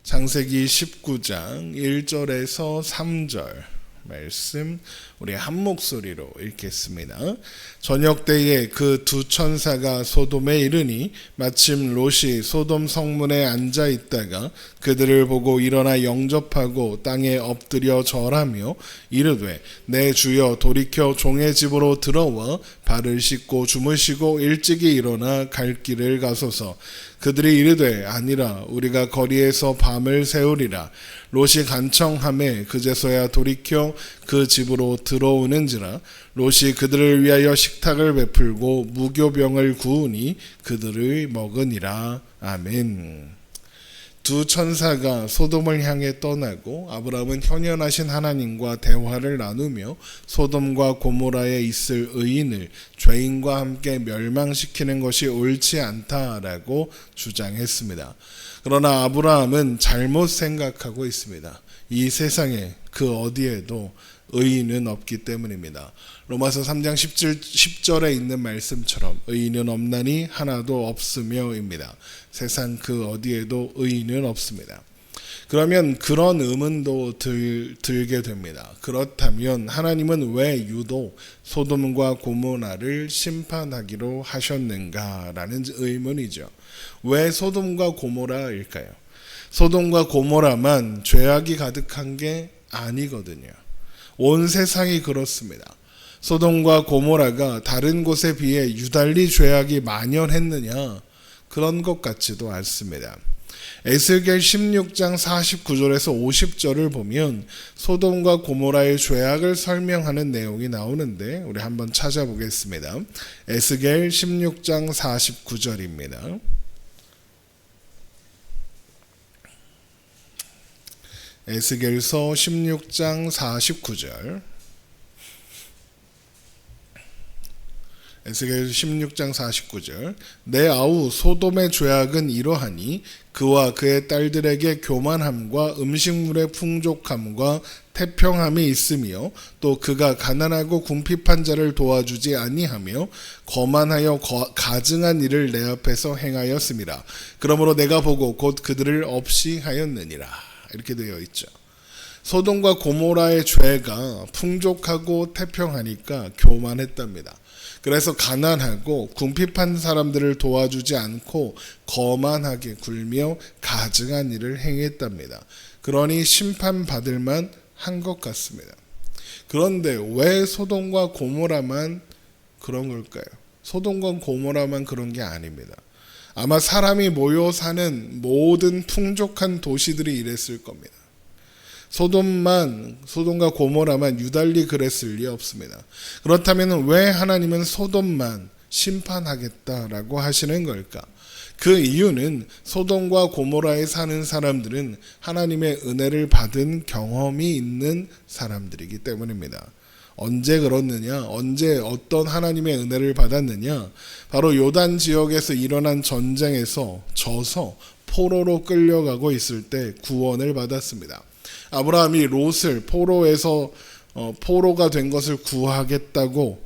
창세기 19장 1절에서 3절 말씀 우리 한 목소리로 읽겠습니다. 저녁 때에 그 두 천사가 소돔에 이르니 마침 롯이 소돔 성문에 앉아 있다가 그들을 보고 일어나 영접하고 땅에 엎드려 절하며 이르되 내 주여 돌이켜 종의 집으로 들어와 발을 씻고 주무시고 일찍이 일어나 갈 길을 가소서. 그들이 이르되 아니라 우리가 거리에서 밤을 새우리라. 롯이 간청하매 그제서야 돌이켜 그 집으로 들어오는지라. 롯이 그들을 위하여 식탁을 베풀고 무교병을 구우니 그들을 먹으니라. 아멘. 두 천사가 소돔을 향해 떠나고 아브라함은 현현하신 하나님과 대화를 나누며 소돔과 고모라에 있을 의인을 죄인과 함께 멸망시키는 것이 옳지 않다라고 주장했습니다. 그러나 아브라함은 잘못 생각하고 있습니다. 이 세상에 그 어디에도 의인은 없기 때문입니다. 로마서 3장 10절에 있는 말씀처럼 의인은 없나니 하나도 없으며입니다. 세상 그 어디에도 의인은 없습니다. 그러면 그런 의문도 들게 됩니다. 그렇다면 하나님은 왜 유독 소돔과 고모라를 심판하기로 하셨는가라는 의문이죠. 왜 소돔과 고모라일까요? 소돔과 고모라만 죄악이 가득한 게 아니거든요. 온 세상이 그렇습니다. 소돔과 고모라가 다른 곳에 비해 유달리 죄악이 만연했느냐? 그런 것 같지도 않습니다. 에스겔 16장 49절에서 50절을 보면 소돔과 고모라의 죄악을 설명하는 내용이 나오는데 우리 한번 찾아보겠습니다. 에스겔 16장 49절입니다. 에스겔서 16장 49절. 에스겔 16장 49절. 내 아우 소돔의 죄악은 이러하니 그와 그의 딸들에게 교만함과 음식물의 풍족함과 태평함이 있으며 또 그가 가난하고 궁핍한 자를 도와주지 아니하며 거만하여 가증한 일을 내 앞에서 행하였습니다. 그러므로 내가 보고 곧 그들을 없이 하였느니라. 이렇게 되어 있죠. 소돔과 고모라의 죄가 풍족하고 태평하니까 교만했답니다. 그래서 가난하고 궁핍한 사람들을 도와주지 않고 거만하게 굴며 가증한 일을 행했답니다. 그러니 심판받을 만 한 것 같습니다. 그런데 왜 소돔과 고모라만 그런 걸까요? 소돔과 고모라만 그런 게 아닙니다. 아마 사람이 모여 사는 모든 풍족한 도시들이 이랬을 겁니다. 소돔과 고모라만 유달리 그랬을 리 없습니다. 그렇다면 왜 하나님은 소돔만 심판하겠다라고 하시는 걸까? 그 이유는 소돔과 고모라에 사는 사람들은 하나님의 은혜를 받은 경험이 있는 사람들이기 때문입니다. 언제 그렇느냐? 언제 어떤 하나님의 은혜를 받았느냐? 바로 요단 지역에서 일어난 전쟁에서 져서 포로로 끌려가고 있을 때 구원을 받았습니다. 아브라함이 롯을 포로가 된 것을 구하겠다고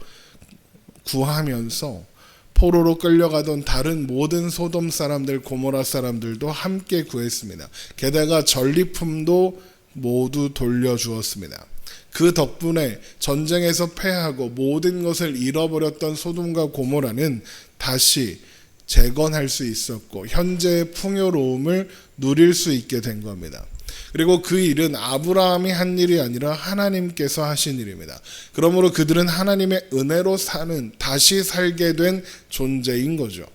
구하면서 포로로 끌려가던 다른 모든 소돔 사람들, 고모라 사람들도 함께 구했습니다. 게다가 전리품도 모두 돌려주었습니다. 그 덕분에 전쟁에서 패하고 모든 것을 잃어버렸던 소돔과 고모라는 다시 재건할 수 있었고 현재의 풍요로움을 누릴 수 있게 된 겁니다. 그리고 그 일은 아브라함이 한 일이 아니라 하나님께서 하신 일입니다. 그러므로 그들은 하나님의 은혜로 다시 살게 된 존재인 거죠.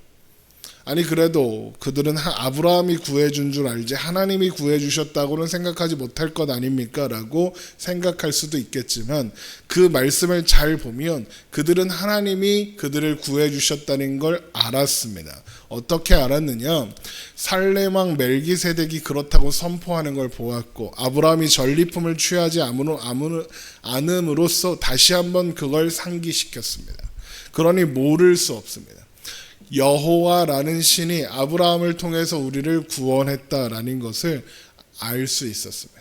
아니 그래도 그들은 아브라함이 구해준 줄 알지 하나님이 구해주셨다고는 생각하지 못할 것 아닙니까? 라고 생각할 수도 있겠지만 그 말씀을 잘 보면 그들은 하나님이 그들을 구해주셨다는 걸 알았습니다. 어떻게 알았느냐? 살렘왕 멜기세덱이 그렇다고 선포하는 걸 보았고 아브라함이 전리품을 취하지 않음으로써 다시 한번 그걸 상기시켰습니다. 그러니 모를 수 없습니다. 여호와라는 신이 아브라함을 통해서 우리를 구원했다라는 것을 알 수 있었습니다.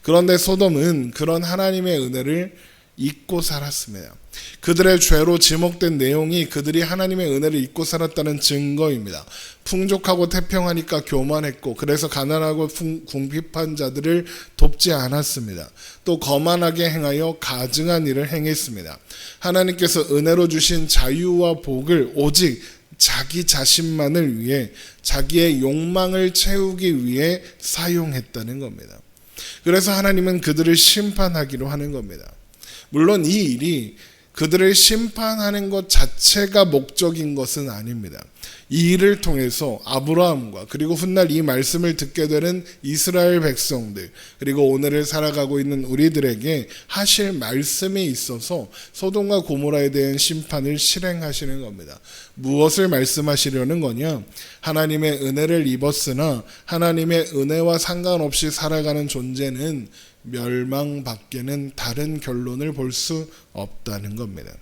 그런데 소돔은 그런 하나님의 은혜를 잊고 살았습니다. 그들의 죄로 지목된 내용이 그들이 하나님의 은혜를 잊고 살았다는 증거입니다. 풍족하고 태평하니까 교만했고, 그래서 가난하고 궁핍한 자들을 돕지 않았습니다. 또 거만하게 행하여 가증한 일을 행했습니다. 하나님께서 은혜로 주신 자유와 복을 오직 자기 자신만을 위해, 자기의 욕망을 채우기 위해 사용했다는 겁니다. 그래서 하나님은 그들을 심판하기로 하는 겁니다. 물론 이 일이 그들을 심판하는 것 자체가 목적인 것은 아닙니다. 이 일을 통해서 아브라함과 그리고 훗날 이 말씀을 듣게 되는 이스라엘 백성들, 그리고 오늘을 살아가고 있는 우리들에게 하실 말씀이 있어서 소돔과 고모라에 대한 심판을 실행하시는 겁니다. 무엇을 말씀하시려는 거냐? 하나님의 은혜를 입었으나 하나님의 은혜와 상관없이 살아가는 존재는 멸망밖에는 다른 결론을 볼 수 없다는 겁니다.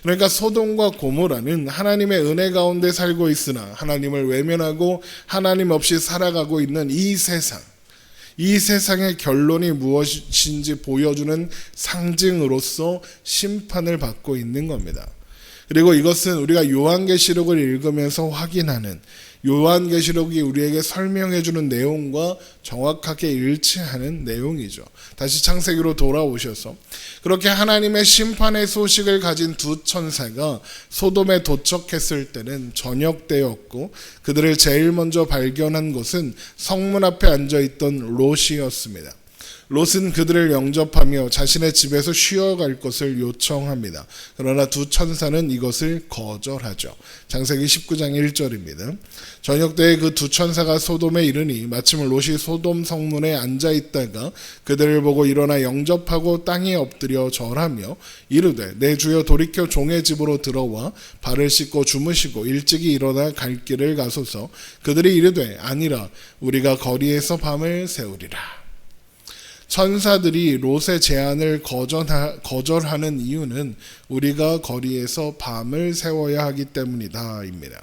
그러니까 소돔과 고모라는 하나님의 은혜 가운데 살고 있으나 하나님을 외면하고 하나님 없이 살아가고 있는 이 세상의 결론이 무엇인지 보여주는 상징으로서 심판을 받고 있는 겁니다. 그리고 이것은 우리가 요한계시록을 읽으면서 확인하는, 요한계시록이 우리에게 설명해주는 내용과 정확하게 일치하는 내용이죠. 다시 창세기로 돌아오셔서 그렇게 하나님의 심판의 소식을 가진 두 천사가 소돔에 도착했을 때는 저녁 때였고, 그들을 제일 먼저 발견한 곳은 성문 앞에 앉아있던 롯이었습니다. 롯은 그들을 영접하며 자신의 집에서 쉬어갈 것을 요청합니다. 그러나 두 천사는 이것을 거절하죠. 창세기 19장 1절입니다. 저녁 때에 그 두 천사가 소돔에 이르니 마침 롯이 소돔 성문에 앉아있다가 그들을 보고 일어나 영접하고 땅에 엎드려 절하며 이르되 내 주여 돌이켜 종의 집으로 들어와 발을 씻고 주무시고 일찍이 일어나 갈 길을 가소서. 그들이 이르되 아니라 우리가 거리에서 밤을 새우리라. 천사들이 롯의 제안을 거절하는 이유는 우리가 거리에서 밤을 새워야 하기 때문이다입니다.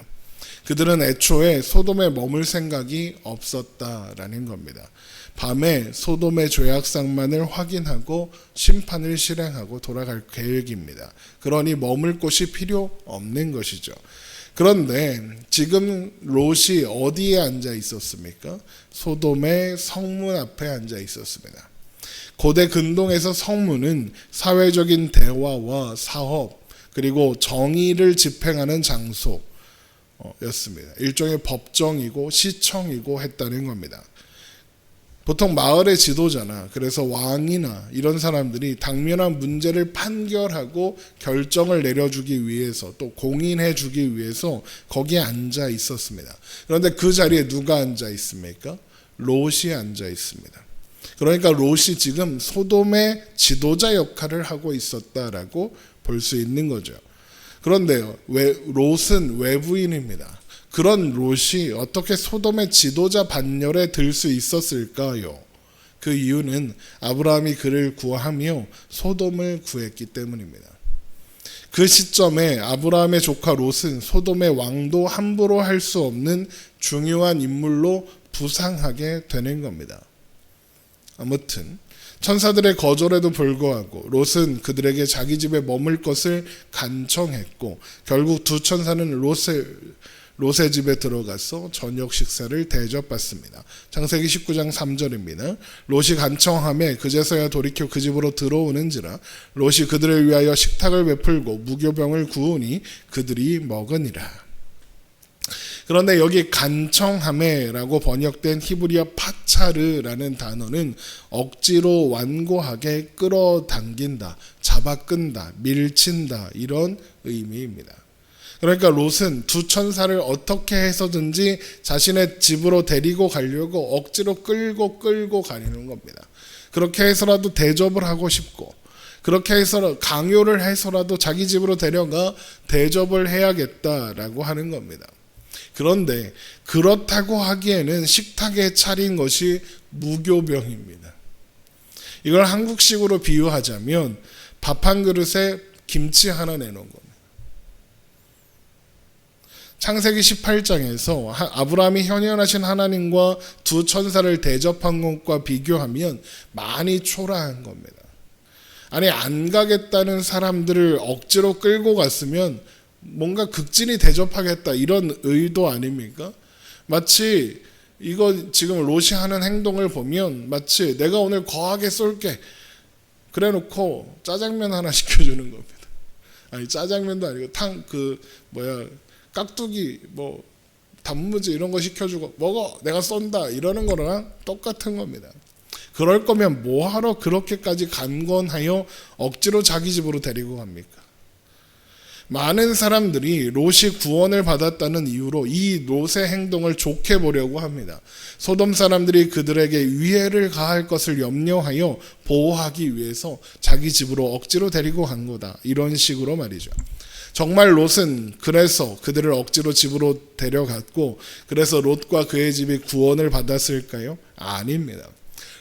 그들은 애초에 소돔에 머물 생각이 없었다라는 겁니다. 밤에 소돔의 죄악상만을 확인하고 심판을 실행하고 돌아갈 계획입니다. 그러니 머물 곳이 필요 없는 것이죠. 그런데 지금 롯이 어디에 앉아 있었습니까? 소돔의 성문 앞에 앉아 있었습니다. 고대 근동에서 성문은 사회적인 대화와 사업, 그리고 정의를 집행하는 장소였습니다. 일종의 법정이고 시청이고 했다는 겁니다. 보통 마을의 지도자나 그래서 왕이나 이런 사람들이 당면한 문제를 판결하고 결정을 내려주기 위해서, 또 공인해주기 위해서 거기에 앉아 있었습니다. 그런데 그 자리에 누가 앉아 있습니까? 롯이 앉아 있습니다. 그러니까 롯이 지금 소돔의 지도자 역할을 하고 있었다라고 볼 수 있는 거죠. 그런데요, 롯은 외부인입니다. 그런 롯이 어떻게 소돔의 지도자 반열에 들 수 있었을까요? 그 이유는 아브라함이 그를 구하며 소돔을 구했기 때문입니다. 그 시점에 아브라함의 조카 롯은 소돔의 왕도 함부로 할 수 없는 중요한 인물로 부상하게 되는 겁니다. 아무튼 천사들의 거절에도 불구하고 롯은 그들에게 자기 집에 머물 것을 간청했고, 결국 두 천사는 롯의 집에 들어가서 저녁 식사를 대접받습니다. 창세기 19장 3절입니다. 롯이 간청하며 그제서야 돌이켜 그 집으로 들어오는지라 롯이 그들을 위하여 식탁을 베풀고 무교병을 구우니 그들이 먹으니라. 그런데 여기 간청하매라고 번역된 히브리어 파차르라는 단어는 억지로 완고하게 끌어당긴다, 잡아끈다, 밀친다, 이런 의미입니다. 그러니까 롯은 두 천사를 어떻게 해서든지 자신의 집으로 데리고 가려고 억지로 끌고 가려는 겁니다. 그렇게 해서라도 대접을 하고 싶고, 그렇게 해서 강요를 해서라도 자기 집으로 데려가 대접을 해야겠다라고 하는 겁니다. 그런데 그렇다고 하기에는 식탁에 차린 것이 무교병입니다. 이걸 한국식으로 비유하자면 밥 한 그릇에 김치 하나 내놓은 겁니다. 창세기 18장에서 아브라함이 현현하신 하나님과 두 천사를 대접한 것과 비교하면 많이 초라한 겁니다. 아니 안 가겠다는 사람들을 억지로 끌고 갔으면 뭔가 극진히 대접하겠다 이런 의도 아닙니까? 마치 이거 지금 롯이 하는 행동을 보면 마치 내가 오늘 거하게 쏠게 그래 놓고 짜장면 하나 시켜주는 겁니다. 아니 짜장면도 아니고 깍두기 단무지 이런 거 시켜주고 먹어 내가 쏜다 이러는 거랑 똑같은 겁니다. 그럴 거면 뭐하러 그렇게까지 강권하여 억지로 자기 집으로 데리고 갑니까? 많은 사람들이 롯이 구원을 받았다는 이유로 이 롯의 행동을 좋게 보려고 합니다. 소돔 사람들이 그들에게 위해를 가할 것을 염려하여 보호하기 위해서 자기 집으로 억지로 데리고 간 거다. 이런 식으로 말이죠. 정말 롯은 그래서 그들을 억지로 집으로 데려갔고 그래서 롯과 그의 집이 구원을 받았을까요? 아닙니다.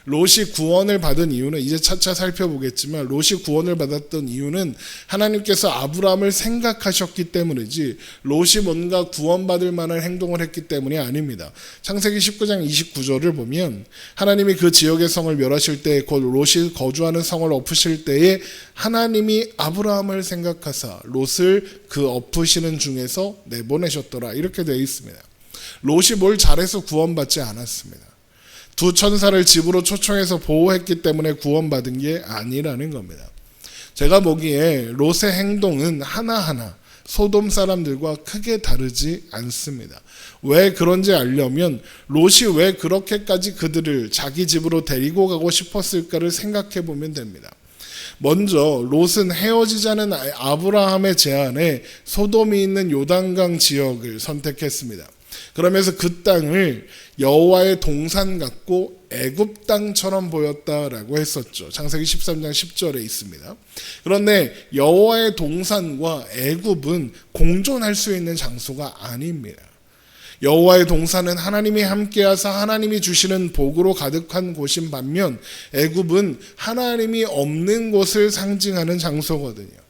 롯이 구원을 받은 이유는 이제 차차 살펴보겠지만 롯이 구원을 받았던 이유는 하나님께서 아브라함을 생각하셨기 때문이지 롯이 뭔가 구원받을 만한 행동을 했기 때문이 아닙니다. 창세기 19장 29절을 보면 하나님이 그 지역의 성을 멸하실 때 곧 롯이 거주하는 성을 엎으실 때에 하나님이 아브라함을 생각하사 롯을 그 엎으시는 중에서 내보내셨더라 이렇게 되어 있습니다. 롯이 뭘 잘해서 구원받지 않았습니다. 두 천사를 집으로 초청해서 보호했기 때문에 구원받은 게 아니라는 겁니다. 제가 보기에 롯의 행동은 하나하나 소돔 사람들과 크게 다르지 않습니다. 왜 그런지 알려면 롯이 왜 그렇게까지 그들을 자기 집으로 데리고 가고 싶었을까를 생각해 보면 됩니다. 먼저 롯은 헤어지자는 아브라함의 제안에 소돔이 있는 요단강 지역을 선택했습니다. 그러면서 그 땅을 여호와의 동산 같고 애굽 땅처럼 보였다라고 했었죠. 창세기 13장 10절에 있습니다. 그런데 여호와의 동산과 애굽은 공존할 수 있는 장소가 아닙니다. 여호와의 동산은 하나님이 함께하사 하나님이 주시는 복으로 가득한 곳인 반면 애굽은 하나님이 없는 곳을 상징하는 장소거든요.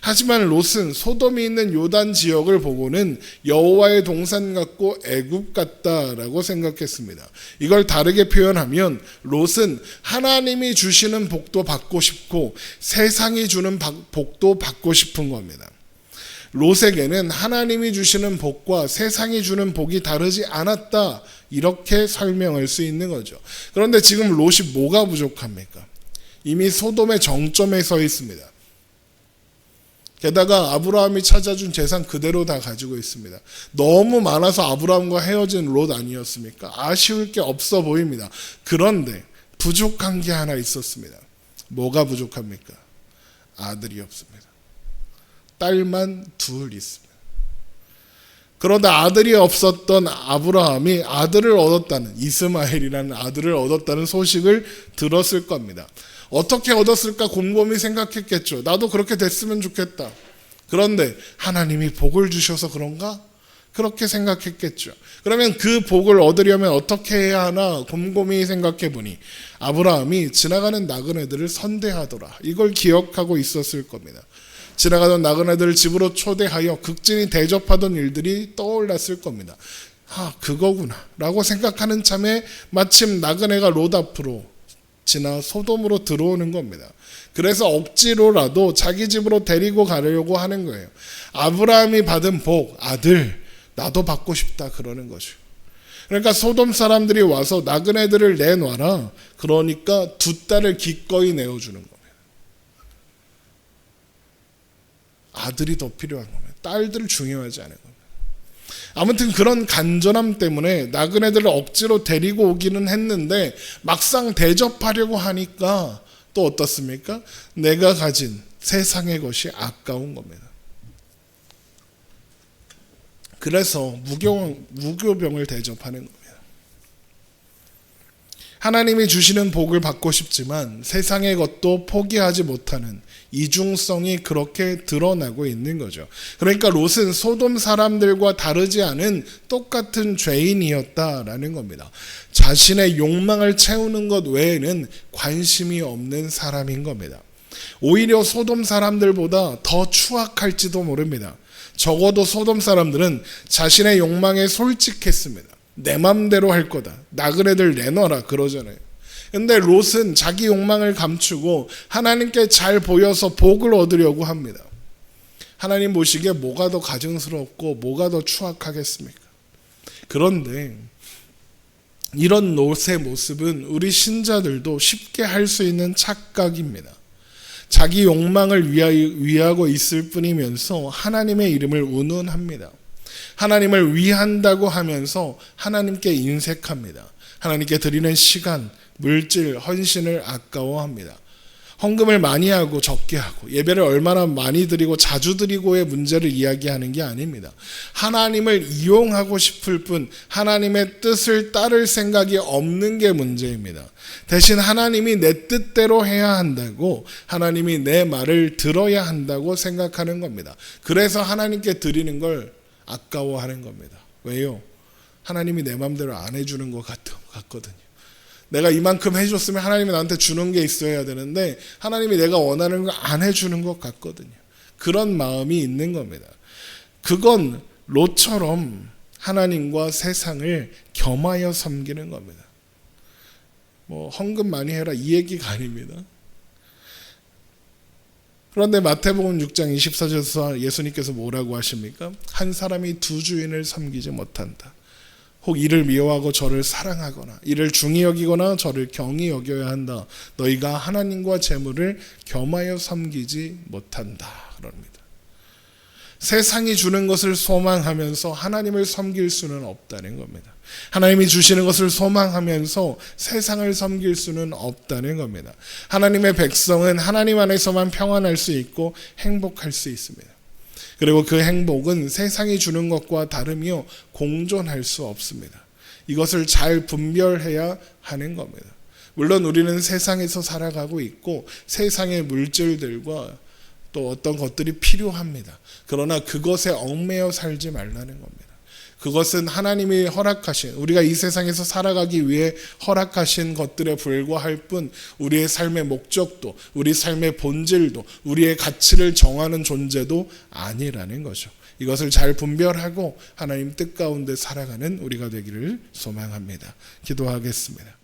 하지만 롯은 소돔이 있는 요단 지역을 보고는 여호와의 동산 같고 애굽 같다라고 생각했습니다. 이걸 다르게 표현하면 롯은 하나님이 주시는 복도 받고 싶고 세상이 주는 복도 받고 싶은 겁니다. 롯에게는 하나님이 주시는 복과 세상이 주는 복이 다르지 않았다 이렇게 설명할 수 있는 거죠. 그런데 지금 롯이 뭐가 부족합니까? 이미 소돔의 정점에 서 있습니다. 게다가 아브라함이 찾아준 재산 그대로 다 가지고 있습니다. 너무 많아서 아브라함과 헤어진 롯 아니었습니까? 아쉬울 게 없어 보입니다. 그런데 부족한 게 하나 있었습니다. 뭐가 부족합니까? 아들이 없습니다. 딸만 둘 있습니다. 그러다 아들이 없었던 아브라함이 아들을 얻었다는 이스마엘이라는 아들을 얻었다는 소식을 들었을 겁니다. 어떻게 얻었을까 곰곰이 생각했겠죠. 나도 그렇게 됐으면 좋겠다. 그런데 하나님이 복을 주셔서 그런가? 그렇게 생각했겠죠. 그러면 그 복을 얻으려면 어떻게 해야 하나 곰곰이 생각해 보니 아브라함이 지나가는 나그네들을 선대하더라. 이걸 기억하고 있었을 겁니다. 지나가던 나그네들을 집으로 초대하여 극진히 대접하던 일들이 떠올랐을 겁니다. 그거구나 라고 생각하는 참에 마침 나그네가 롯 앞으로 지나 소돔으로 들어오는 겁니다. 그래서 억지로라도 자기 집으로 데리고 가려고 하는 거예요. 아브라함이 받은 복, 아들 나도 받고 싶다 그러는 거죠. 그러니까 소돔 사람들이 와서 나그네들을 내놔라. 그러니까 두 딸을 기꺼이 내어주는 겁니다. 아들이 더 필요한 겁니다. 딸들 중요하지 않은 겁니다. 아무튼 그런 간절함 때문에 나그네들을 억지로 데리고 오기는 했는데 막상 대접하려고 하니까 또 어떻습니까? 내가 가진 세상의 것이 아까운 겁니다. 그래서 무교병을 대접하는 겁니다. 하나님이 주시는 복을 받고 싶지만 세상의 것도 포기하지 못하는 이중성이 그렇게 드러나고 있는 거죠. 그러니까 롯은 소돔 사람들과 다르지 않은 똑같은 죄인이었다라는 겁니다. 자신의 욕망을 채우는 것 외에는 관심이 없는 사람인 겁니다. 오히려 소돔 사람들보다 더 추악할지도 모릅니다. 적어도 소돔 사람들은 자신의 욕망에 솔직했습니다. 내 맘대로 할 거다. 나그네들 내놔라 그러잖아요. 근데 롯은 자기 욕망을 감추고 하나님께 잘 보여서 복을 얻으려고 합니다. 하나님 보시기에 뭐가 더 가증스럽고 뭐가 더 추악하겠습니까? 그런데 이런 롯의 모습은 우리 신자들도 쉽게 할 수 있는 착각입니다. 자기 욕망을 위하고 있을 뿐이면서 하나님의 이름을 운운합니다. 하나님을 위한다고 하면서 하나님께 인색합니다. 하나님께 드리는 시간, 물질, 헌신을 아까워합니다. 헌금을 많이 하고 적게 하고 예배를 얼마나 많이 드리고 자주 드리고의 문제를 이야기하는 게 아닙니다. 하나님을 이용하고 싶을 뿐 하나님의 뜻을 따를 생각이 없는 게 문제입니다. 대신 하나님이 내 뜻대로 해야 한다고, 하나님이 내 말을 들어야 한다고 생각하는 겁니다. 그래서 하나님께 드리는 걸 아까워하는 겁니다. 왜요? 하나님이 내 마음대로 안 해주는 것 같거든요. 내가 이만큼 해줬으면 하나님이 나한테 주는 게 있어야 되는데 하나님이 내가 원하는 거 안 해주는 것 같거든요. 그런 마음이 있는 겁니다. 그건 롯처럼 하나님과 세상을 겸하여 섬기는 겁니다. 헌금 많이 해라 이 얘기가 아닙니다. 그런데 마태복음 6장 24절에서 예수님께서 뭐라고 하십니까? 한 사람이 두 주인을 섬기지 못한다. 혹 이를 미워하고 저를 사랑하거나 이를 중히 여기거나 저를 경히 여겨야 한다. 너희가 하나님과 재물을 겸하여 섬기지 못한다. 그럽니다. 세상이 주는 것을 소망하면서 하나님을 섬길 수는 없다는 겁니다. 하나님이 주시는 것을 소망하면서 세상을 섬길 수는 없다는 겁니다. 하나님의 백성은 하나님 안에서만 평안할 수 있고 행복할 수 있습니다. 그리고 그 행복은 세상이 주는 것과 다르며 공존할 수 없습니다. 이것을 잘 분별해야 하는 겁니다. 물론 우리는 세상에서 살아가고 있고 세상의 물질들과 또 어떤 것들이 필요합니다. 그러나 그것에 얽매여 살지 말라는 겁니다. 그것은 하나님이 허락하신, 우리가 이 세상에서 살아가기 위해 허락하신 것들에 불과할 뿐 우리의 삶의 목적도, 우리 삶의 본질도, 우리의 가치를 정하는 존재도 아니라는 거죠. 이것을 잘 분별하고 하나님 뜻 가운데 살아가는 우리가 되기를 소망합니다. 기도하겠습니다.